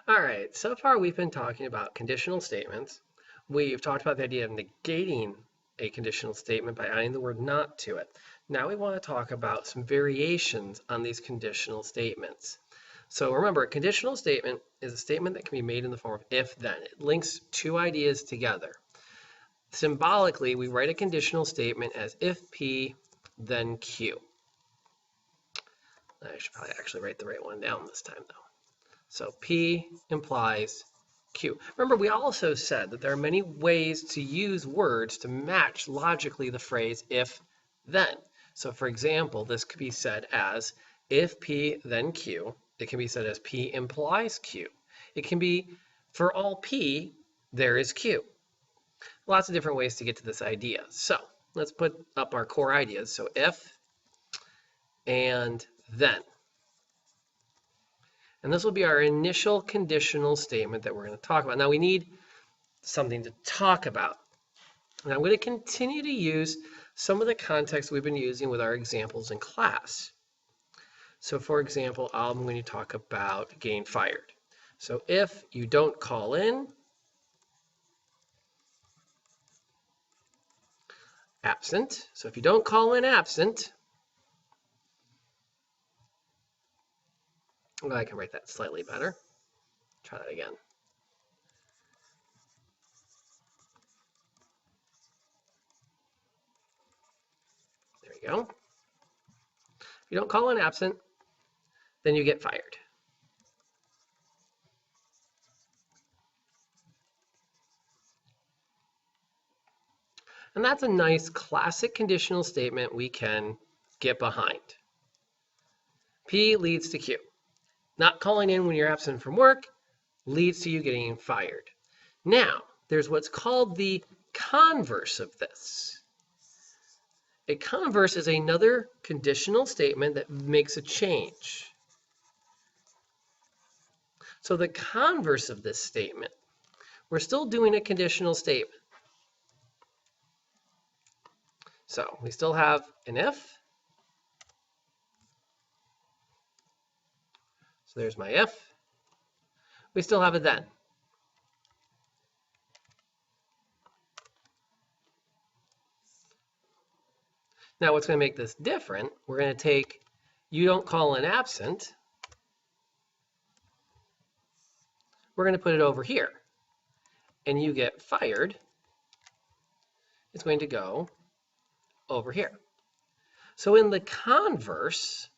All right, so far we've been talking about conditional statements. We've talked about the idea of negating a conditional statement by adding the word not to it. Now we want to talk about some variations on these conditional statements. So remember, a conditional statement is a statement that can be made in the form of if-then. It links two ideas together. Symbolically, we write a conditional statement as if P, then Q. I should probably actually write the right one down this time, though. So P implies Q. Remember, we also said that there are many ways to use words to match logically the phrase if, then. So for example, this could be said as if P, then Q. It can be said as P implies Q. It can be for all P, there is Q. Lots of different ways to get to this idea. So let's put up our core ideas. So if and then. And this will be our initial conditional statement that we're going to talk about. Now we need something to talk about. And I'm going to continue to use some of the context we've been using with our examples in class. So for example, I'm going to talk about getting fired. So if you don't call in, absent. So if you don't call in absent, well, I can write that slightly better. Try that again. There you go. If you don't call in absent, then you get fired. And that's a nice classic conditional statement we can get behind. P leads to Q. Not calling in when you're absent from work leads to you getting fired. Now, there's what's called the converse of this. A converse is another conditional statement that makes a change. So the converse of this statement, we're still doing a conditional statement. So we still have an if. So there's my if. We still have a then. Now what's going to make this different, we're going to take you don't call in absent. We're going to put it over here. And you get fired. It's going to go over here. So in the converse,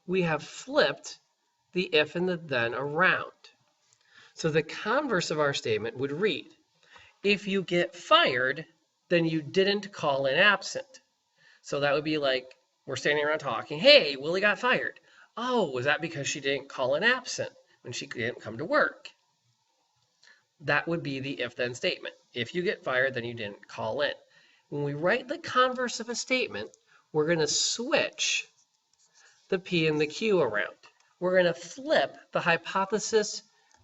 we have flipped the if and the then around. So the converse of our statement would read, if you get fired, then you didn't call in absent. So that would be like, we're standing around talking, hey, Willie got fired. Oh, was that because she didn't call in absent when she didn't come to work? That would be the if-then statement. If you get fired, then you didn't call in. When we write the converse of a statement, we're going to switch the P and the Q around. We're going to flip the hypothesis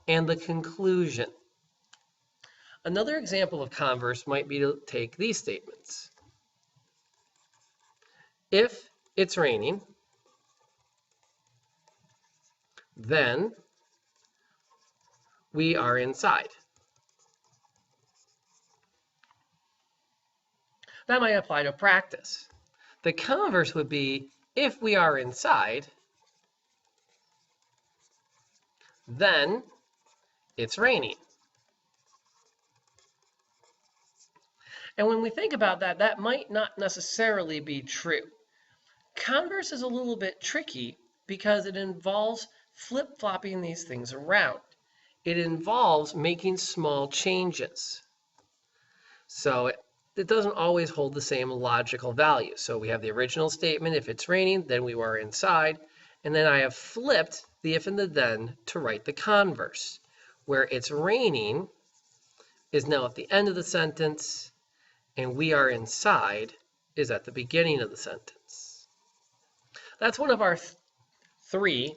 and the conclusion. Another example of converse might be to take these statements. If it's raining, then we are inside. That might apply to practice. The converse would be, if we are inside, then it's raining. And when we think about that, that might not necessarily be true. Converse is a little bit tricky because it involves flip-flopping these things around. It involves making small changes. So it doesn't always hold the same logical value. So we have the original statement, if it's raining, then we are inside. And then I have flipped the if and the then to write the converse, where it's raining is now at the end of the sentence, and we are inside is at the beginning of the sentence. That's one of our three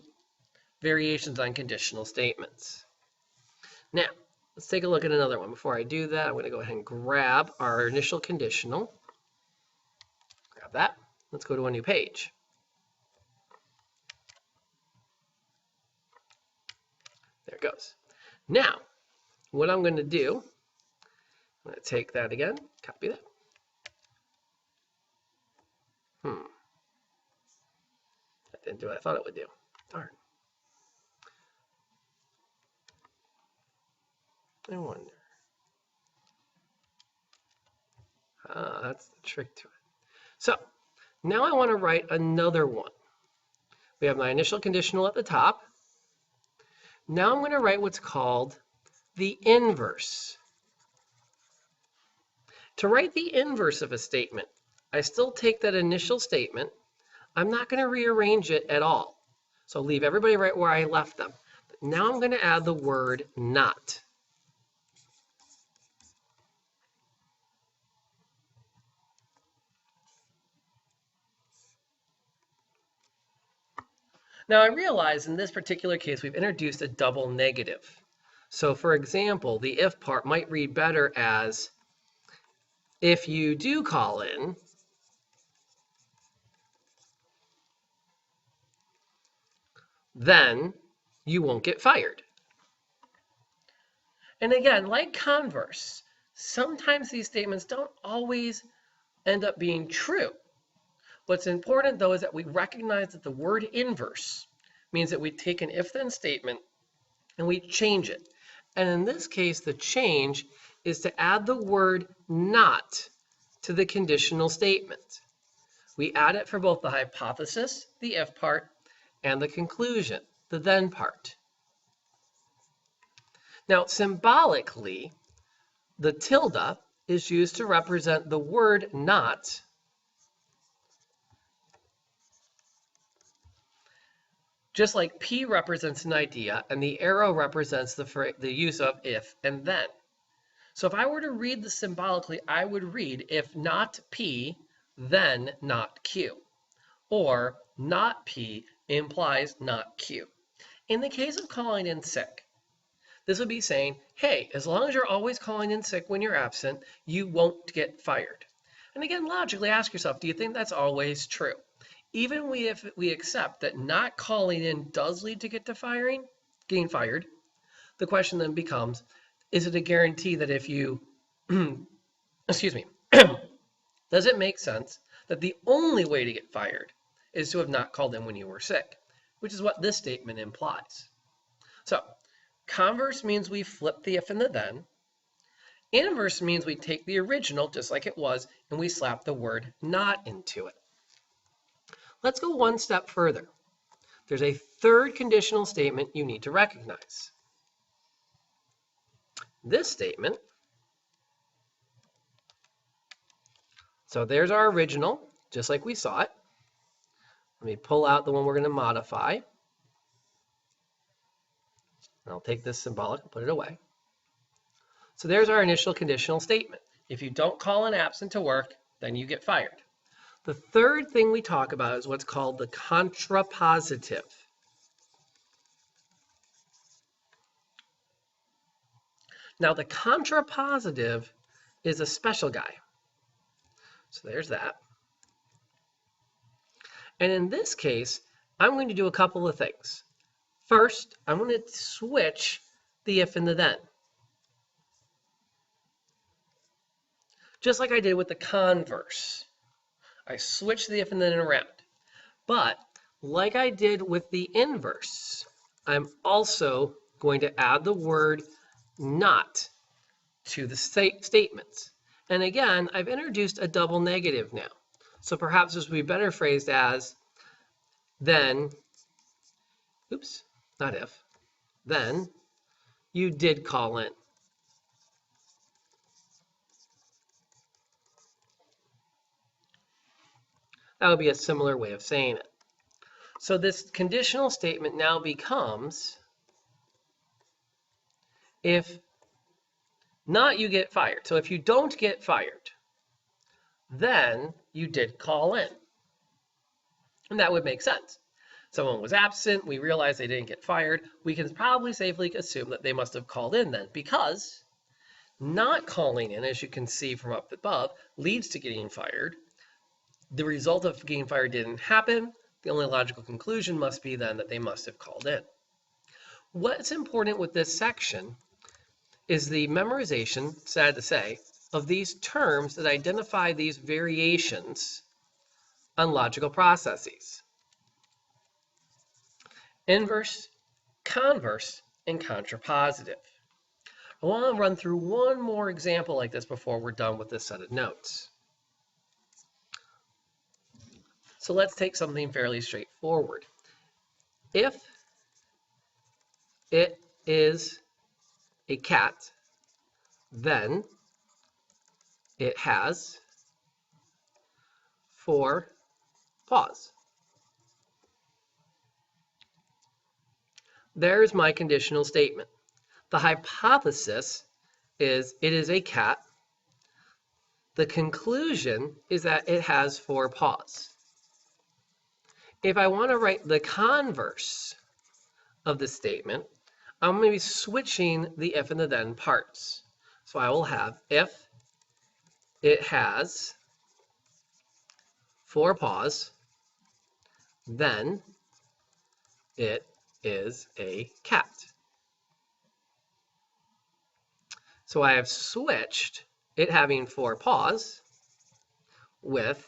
variations on conditional statements. Now, let's take a look at another one. Before I do that, I'm going to go ahead and grab our initial conditional. Grab that. Let's go to a new page. There it goes. Now, what I'm going to do, I'm going to take that again, copy that. That didn't do what I thought it would do. Darn. I wonder. That's the trick to it. So now I want to write another one. We have my initial conditional at the top. Now I'm going to write what's called the inverse. To write the inverse of a statement, I still take that initial statement. I'm not going to rearrange it at all. So leave everybody right where I left them. But now I'm going to add the word not. Now I realize in this particular case we've introduced a double negative. So for example, the if part might read better as if you do call in, then you won't get fired. And again, like Converse, sometimes these statements don't always end up being true. What's important though is that we recognize that the word inverse means that we take an if-then statement and we change it. And in this case, the change is to add the word not to the conditional statement. We add it for both the hypothesis, the if part, and the conclusion, the then part. Now, symbolically, the tilde is used to represent the word not just like P represents an idea and the arrow represents the use of if and then. So if I were to read this symbolically, I would read if not P, then not Q. Or not P implies not Q. In the case of calling in sick, this would be saying, hey, as long as you're always calling in sick when you're absent, you won't get fired. And again, logically ask yourself, do you think that's always true? Even if we accept that not calling in does lead to getting fired, the question then becomes, is it a guarantee that if you, excuse me, does it make sense that the only way to get fired is to have not called in when you were sick, which is what this statement implies. So converse means we flip the if and the then. Inverse means we take the original just like it was and we slap the word not into it. Let's go one step further. There's a third conditional statement you need to recognize. This statement, so there's our original, just like we saw it. Let me pull out the one we're going to modify. And I'll take this symbolic and put it away. So there's our initial conditional statement. If you don't call in absent to work, then you get fired. The third thing we talk about is what's called the contrapositive. Now the contrapositive is a special guy. So there's that. And in this case, I'm going to do a couple of things. First, I'm going to switch the if and the then. Just like I did with the converse. I switch the if and then around. But like I did with the inverse, I'm also going to add the word not to the statements. And again, I've introduced a double negative now. So perhaps this would be better phrased as then, oops, not if, then you did call in. That would be a similar way of saying it. So this conditional statement now becomes, if not, you get fired. So if you don't get fired, then you did call in. And that would make sense. Someone was absent, we realized they didn't get fired. We can probably safely assume that they must have called in then, because not calling in, as you can see from up above, leads to getting fired. The result of getting fired didn't happen. The only logical conclusion must be then that they must have called in. what's important with this section is the memorization, sad to say, of these terms that identify these variations on logical processes. Inverse, converse, and contrapositive. I want to run through one more example like this before we're done with this set of notes. So let's take something fairly straightforward. If it is a cat, then it has 4 paws. There's my conditional statement. The hypothesis is it is a cat. The conclusion is that it has 4 paws. If I want to write the converse of the statement, I'm going to be switching the if and the then parts. So I will have if it has 4 paws, then it is a cat. So I have switched it having 4 paws with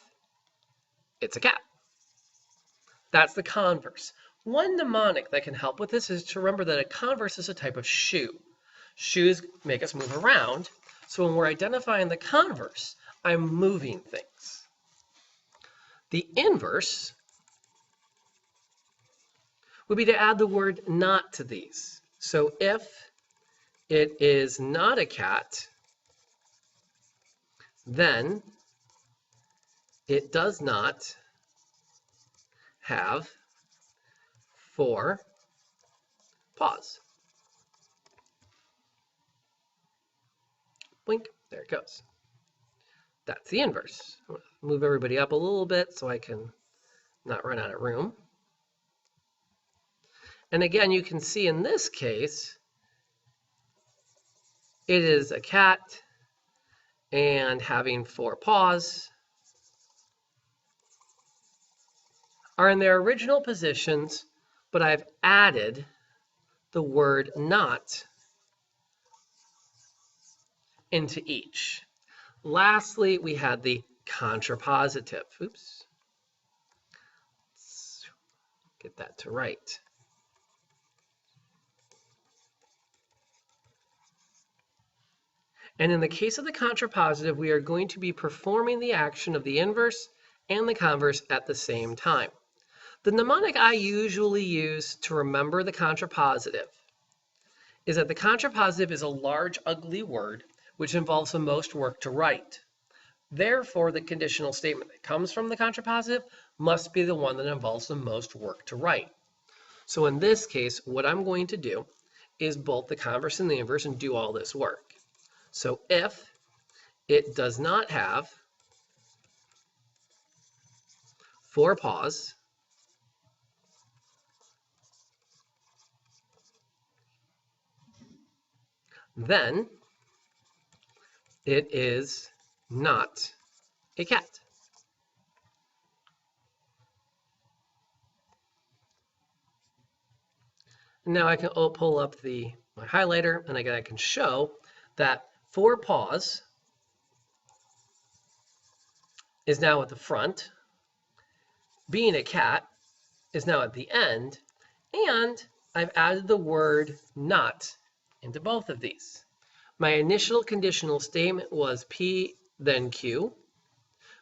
it's a cat. That's the converse. One mnemonic that can help with this is to remember that a converse is a type of shoe. Shoes make us move around, so when we're identifying the converse, I'm moving things. The inverse would be to add the word not to these. So if it is not a cat, then it does not have 4 paws. Blink, there it goes. That's the inverse. I'm going to move everybody up a little bit so I can not run out of room. And again, you can see in this case, it is a cat and having 4 paws are in their original positions, but I've added the word not into each. Lastly, we had the contrapositive. Oops. Let's get that to right. And in the case of the contrapositive, we are going to be performing the action of the inverse and the converse at the same time. The mnemonic I usually use to remember the contrapositive is that the contrapositive is a large, ugly word which involves the most work to write. Therefore, the conditional statement that comes from the contrapositive must be the one that involves the most work to write. So in this case, what I'm going to do is both the converse and the inverse and do all this work. So if it does not have 4 paws, then it is not a cat. Now I can pull up my highlighter, and again I can show that 4 paws is now at the front, being a cat is now at the end, and I've added the word not into both of these. My initial conditional statement was P, then Q.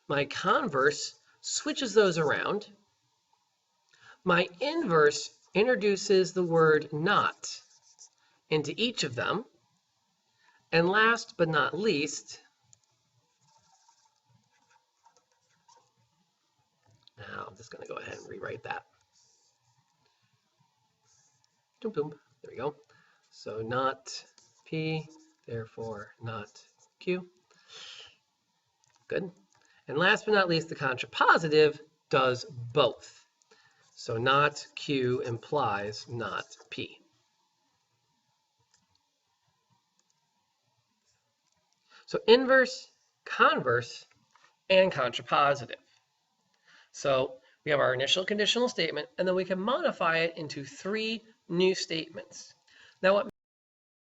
My converse switches those around. My inverse introduces the word not into each of them. And last but not least, now I'm just going to go ahead and rewrite that. Boom, boom. There we go. So not P, therefore not Q. Good. And last but not least, the contrapositive does both. So not Q implies not P. So inverse, converse, and contrapositive. So we have our initial conditional statement, and then we can modify it into 3 new statements. Now what